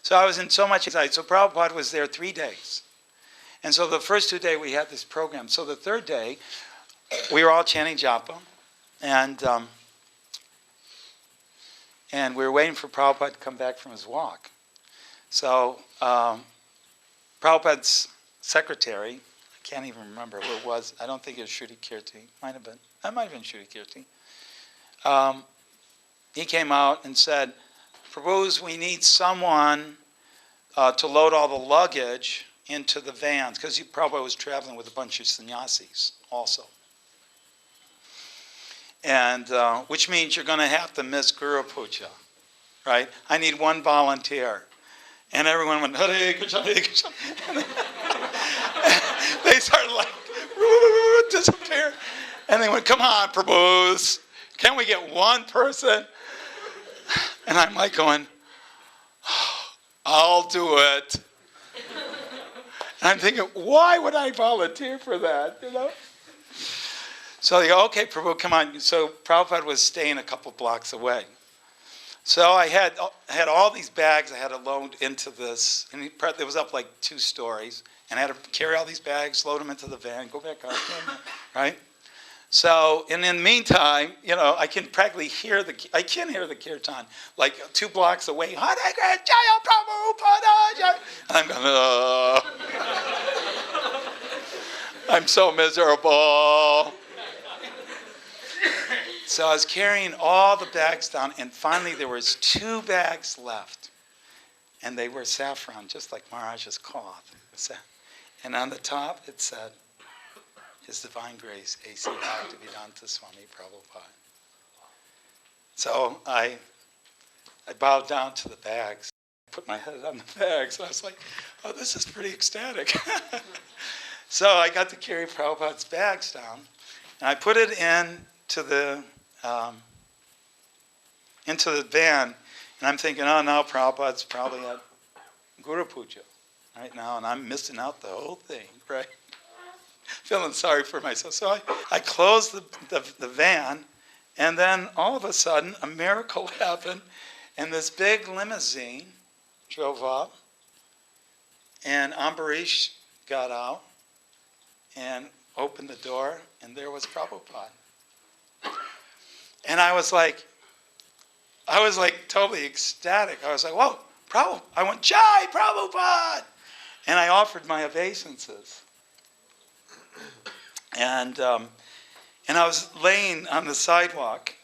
Speaker 4: So I was in so much anxiety. So Prabhupada was there 3 days. And so the first 2 days we had this program. So the third day, we were all chanting japa. And we were waiting for Prabhupada to come back from his walk. So Prabhupada's secretary, I can't even remember who it was. I don't think it was Shruti Kirti. Might have been. That might have been Shruti Kirti. He came out and said, Prabhus, we need someone to load all the luggage into the vans, because Prabhupada was traveling with a bunch of sannyasis also. And which means you're going to have to miss Guru Puja, right? I need one volunteer. And everyone went, Hare Krishna, Hare Krishna. They started like, disappear. And they went, come on, Prabhus. Can't we get one person? And I'm like going, I'll do it. And I'm thinking, why would I volunteer for that, So they go, okay, Prabhu, come on. So Prabhupada was staying a couple blocks away. So I had all these bags I had to load into this, and it was up like 2 stories, and I had to carry all these bags, load them into the van, go back up, right? So, and in the meantime, I can practically hear the kirtan, like 2 blocks away. Hare Krishna, Jaya Prabhupada, Jaya. And I'm going, I'm so miserable. So I was carrying all the bags down, and finally there was 2 bags left. And they were saffron, just like Maharaj's cloth. And on the top it said, His Divine Grace, A.C. Bhaktivedanta Swami Prabhupada. So I bowed down to the bags, put my head on the bags, and I was like, oh, this is pretty ecstatic. So I got to carry Prabhupada's bags down, and I put it into the van, and I'm thinking, oh, now Prabhupada's probably at Guru Puja right now, and I'm missing out the whole thing, right? Feeling sorry for myself. So I closed the van, And then all of a sudden, a miracle happened, and this big limousine drove up, and Ambarish got out and opened the door, and there was Prabhupada. And I was like totally ecstatic. I was like, whoa, Prabhupada. I went, Jai Prabhupada! And I offered my obeisances. And I was laying on the sidewalk,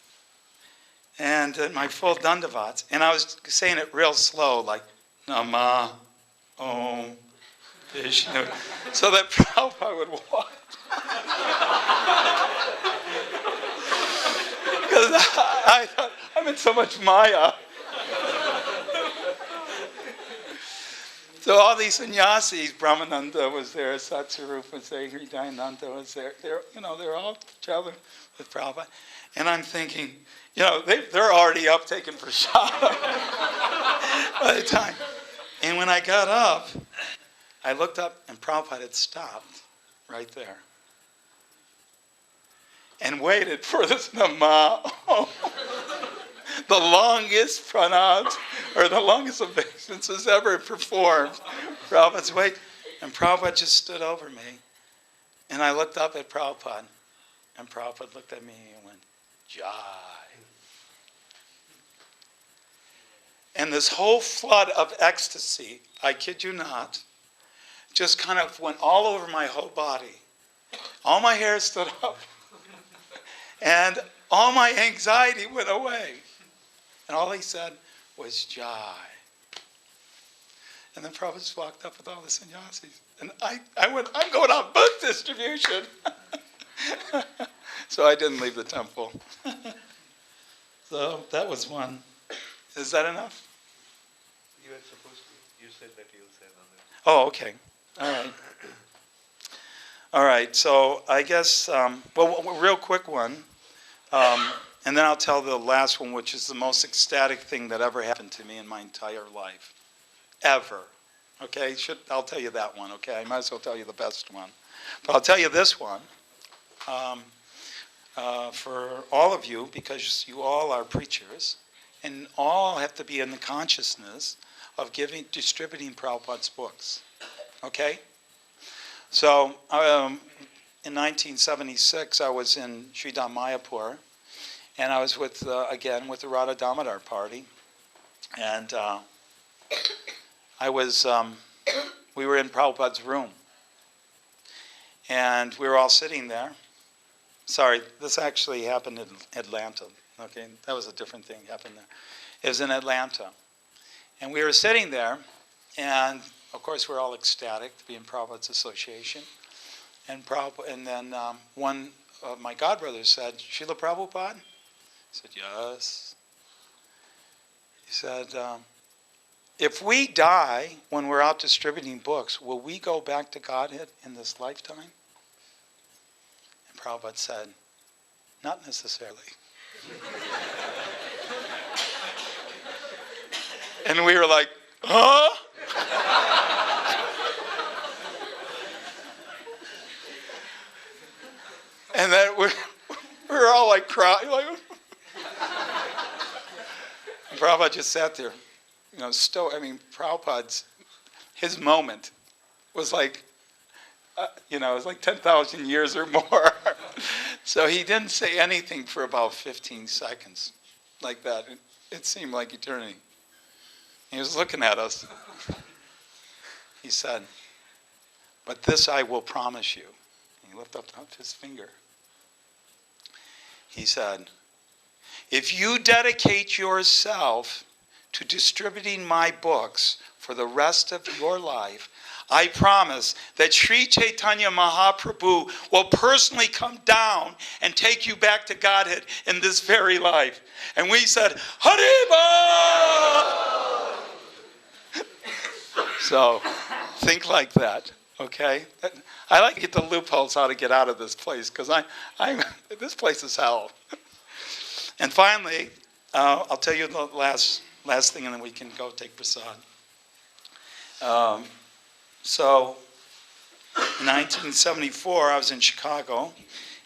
Speaker 4: and in my full dandavats, and I was saying it real slow, like, Nama, Om, Vishnu, so that Prabhupada would walk. Because I thought, I'm in so much Maya. So all these sannyasis, Brahmananda was there, Satsarupa was there, Hridayananda was there. They're all traveling with Prabhupada. And I'm thinking, they're already up taking prasad by the time. And when I got up, I looked up and Prabhupada had stopped right there. And waited for this Nama, the longest pranams, or the longest obeisances ever performed. Prabhupada's wait, and Prabhupada just stood over me. And I looked up at Prabhupada, and Prabhupada looked at me and went, Jai. And this whole flood of ecstasy, I kid you not, just kind of went all over my whole body. All my hair stood up. And all my anxiety went away. And all he said was, Jai. And then Prabhupada just walked up with all the sannyasis. And I went, I'm going on book distribution. So I didn't leave the temple. So that was one. Is that enough?
Speaker 3: You were supposed to, you said that you'll say another.
Speaker 4: Oh, okay. All right. All right, so I guess, real quick one. And then I'll tell the last one, which is the most ecstatic thing that ever happened to me in my entire life. Ever. Okay? I'll tell you that one, okay? I might as well tell you the best one. But I'll tell you this one for all of you, because you all are preachers, and all have to be in the consciousness of distributing Prabhupada's books. Okay? So, in 1976, I was in Sridham Mayapur, and I was with the Radha Damodar party, and we were in Prabhupada's room, and we were all sitting there. Sorry, this actually happened in Atlanta. Okay, that was a different thing that happened there. It was in Atlanta, and we were sitting there, and of course we're all ecstatic to be in Prabhupada's association. And then one of my godbrothers said, Srila Prabhupada? I said, yes. He said, if we die when we're out distributing books, will we go back to Godhead in this lifetime? And Prabhupada said, not necessarily. And we were like, huh? And then we were all like crying, like. And Prabhupada just sat there, Prabhupada's, his moment was like, it was like 10,000 years or more. So he didn't say anything for about 15 seconds, like that. It seemed like eternity. He was looking at us. He said, but this I will promise you. And he lifted up his finger. He said, if you dedicate yourself to distributing my books for the rest of your life, I promise that Sri Chaitanya Mahaprabhu will personally come down and take you back to Godhead in this very life. And we said, Hare! So, think like that, okay? I like to get the loopholes how to get out of this place, because this place is hell. And finally, I'll tell you the last thing, and then we can go take prasad. So, in 1974, I was in Chicago,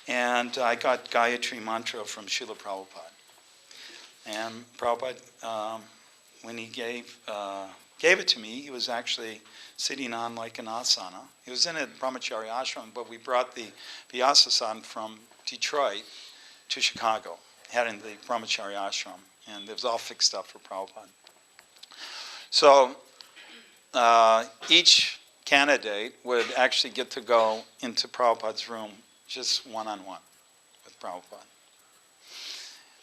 Speaker 4: And I got Gayatri mantra from Srila Prabhupada. And Prabhupada, when he gave it to me, he was actually sitting on like an asana. He was in a brahmachari ashram, but we brought the Vyasa-san from Detroit to Chicago, had in the brahmachari ashram, and it was all fixed up for Prabhupada. So each candidate would actually get to go into Prabhupada's room just one-on-one with Prabhupada.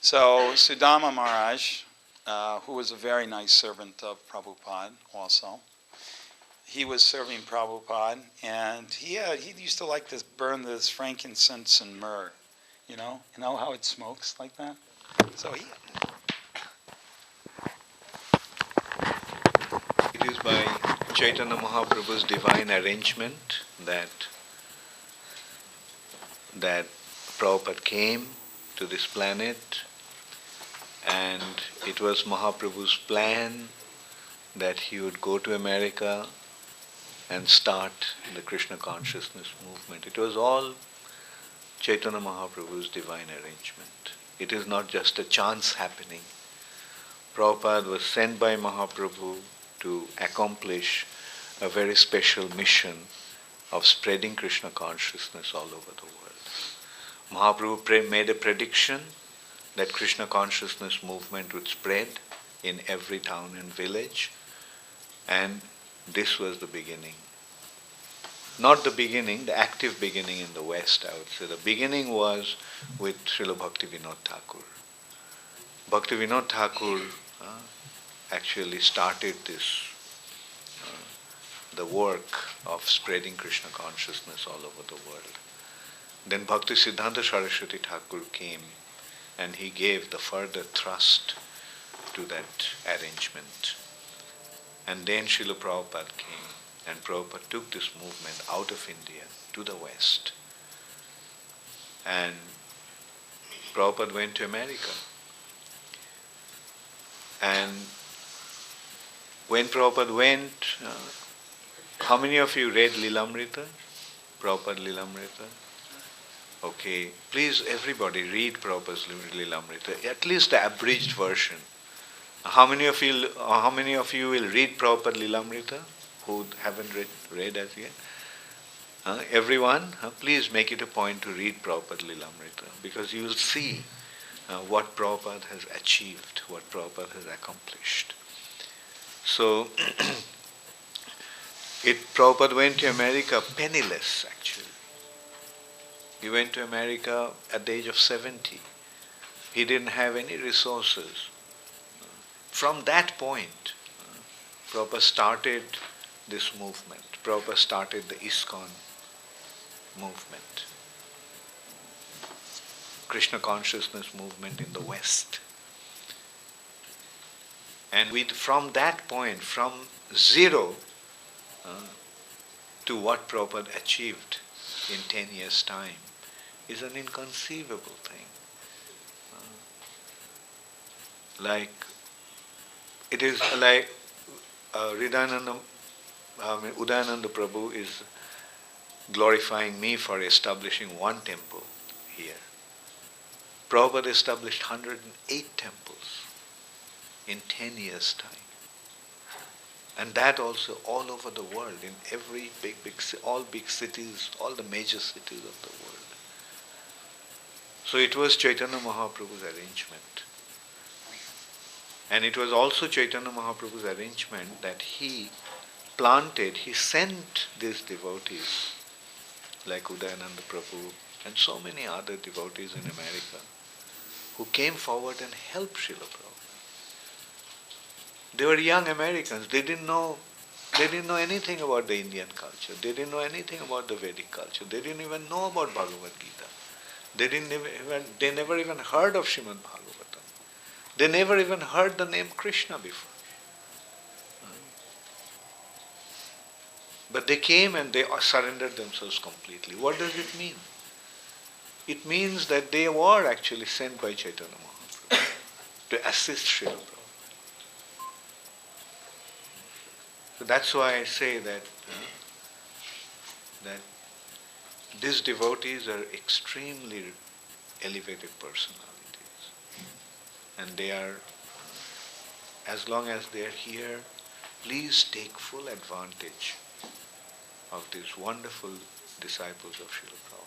Speaker 4: So Sudama Maharaj, who was a very nice servant of Prabhupada also, he was serving Prabhupada, and he used to like to burn this frankincense and myrrh, you know how it smokes like that? So
Speaker 3: It is by Chaitanya Mahaprabhu's divine arrangement that Prabhupada came to this planet, and it was Mahaprabhu's plan that he would go to America and start the Krishna consciousness movement. It was all Chaitanya Mahaprabhu's divine arrangement. It is not just a chance happening. Prabhupada was sent by Mahaprabhu to accomplish a very special mission of spreading Krishna consciousness all over the world. Mahaprabhu made a prediction that Krishna consciousness movement would spread in every town and village, and this was the beginning. Not the beginning, the active beginning in the West, I would say. The beginning was with Srila Bhaktivedanta Thakur. Bhaktivedanta Thakur actually started the work of spreading Krishna consciousness all over the world. Then Bhakti Siddhanta Saraswati Thakur came, and he gave the further thrust to that arrangement. And then Srila Prabhupada came, and Prabhupada took this movement out of India to the West. And Prabhupada went to America. And when Prabhupada went, how many of you read Lilamrita? Prabhupada Lilamrita? Okay, please everybody read Prabhupada's Lilamrita, at least the abridged version. How many of you will read Prabhupada Lilamrita who haven't read as yet? Everyone, please make it a point to read Prabhupada Lilamrita, because you will see what Prabhupada has achieved, what Prabhupada has accomplished. So, Prabhupada went to America penniless, actually. He went to America at the age of 70. He didn't have any resources. From that point, Prabhupada started this movement. Prabhupada started the ISKCON movement, Krishna consciousness movement in the West. And from that point, from zero to what Prabhupada achieved in 10 years' time, is an inconceivable thing. It is like Udayananda Prabhu is glorifying me for establishing one temple here. Prabhupada established 108 temples in 10 years' time. And that also all over the world, in every all big cities, all the major cities of the world. So it was Chaitanya Mahaprabhu's arrangement. And it was also Chaitanya Mahaprabhu's arrangement that he sent these devotees like Udayananda Prabhu and so many other devotees in America who came forward and helped Srila Prabhupada. They were young Americans. They didn't know anything about the Indian culture. They didn't know anything about the Vedic culture. They didn't even know about Bhagavad Gita. They never even heard of Srimad Bhagavatam. They never even heard the name Krishna before. But they came and they surrendered themselves completely. What does it mean? It means that they were actually sent by Chaitanya Mahaprabhu to assist Srila Prabhupada. So that's why I say that these devotees are extremely elevated personalities. And they are, as long as they are here, please take full advantage of these wonderful disciples of Srila Prabhupada.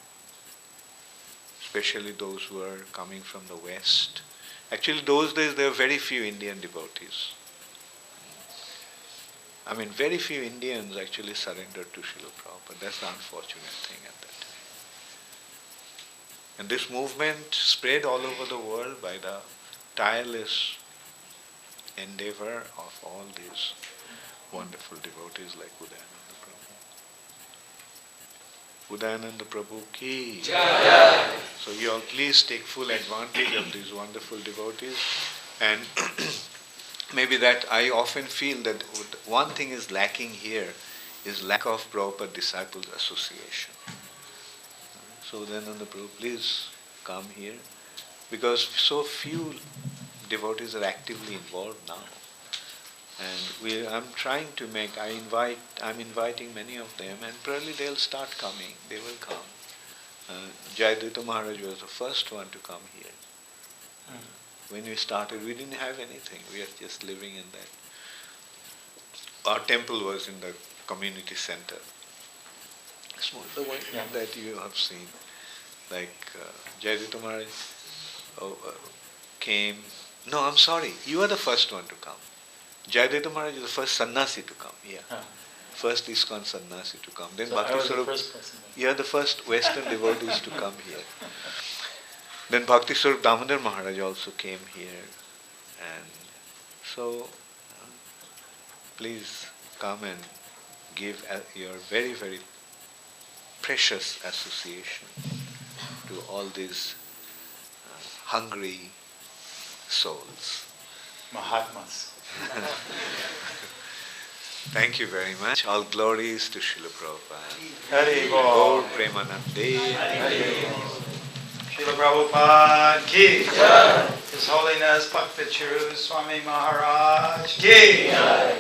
Speaker 3: Especially those who are coming from the West. Actually, those days there were very few Indian devotees. I mean, very few Indians actually surrendered to Srila Prabhupada. That's the unfortunate thing at that time. And this movement spread all over the world by the tireless endeavor of all these wonderful devotees like Udayananda Prabhu. Udayananda Prabhu ki Jai. So you all please take full advantage of these wonderful devotees. And maybe that I often feel that one thing is lacking here is lack of proper disciples association. So Udayananda Prabhu, please come here, because so few devotees are actively involved now. And I'm trying to I'm inviting many of them, and probably they'll start coming, they will come. Jayadvaita Maharaj was the first one to come here. When we started, we didn't have anything. We were just living in that. Our temple was in the community center. Small, the one that you have seen. Like Jayadvaita Maharaj came. No, I'm sorry. You are the first one to come. Jayadvaita Maharaj is the first sannyasi to come. Yeah. First ISKCON sannyasi to come. Then
Speaker 6: So
Speaker 3: Bhakti
Speaker 6: I was the
Speaker 3: Charu.
Speaker 6: first person.
Speaker 3: You are the first Western devotees to come here. Then Bhakti Charu Damodar Maharaj also came here. And so, please come and give your very, very precious association to all these hungry souls.
Speaker 6: Mahatmas.
Speaker 3: Thank you very much. All glories to Srila Prabhupada.
Speaker 1: Hare
Speaker 3: Gaur
Speaker 1: Bol.
Speaker 3: Premanande.
Speaker 1: Srila Prabhupada ki Jai. His Holiness Bhakti Charu Swami Maharaj ki Jai.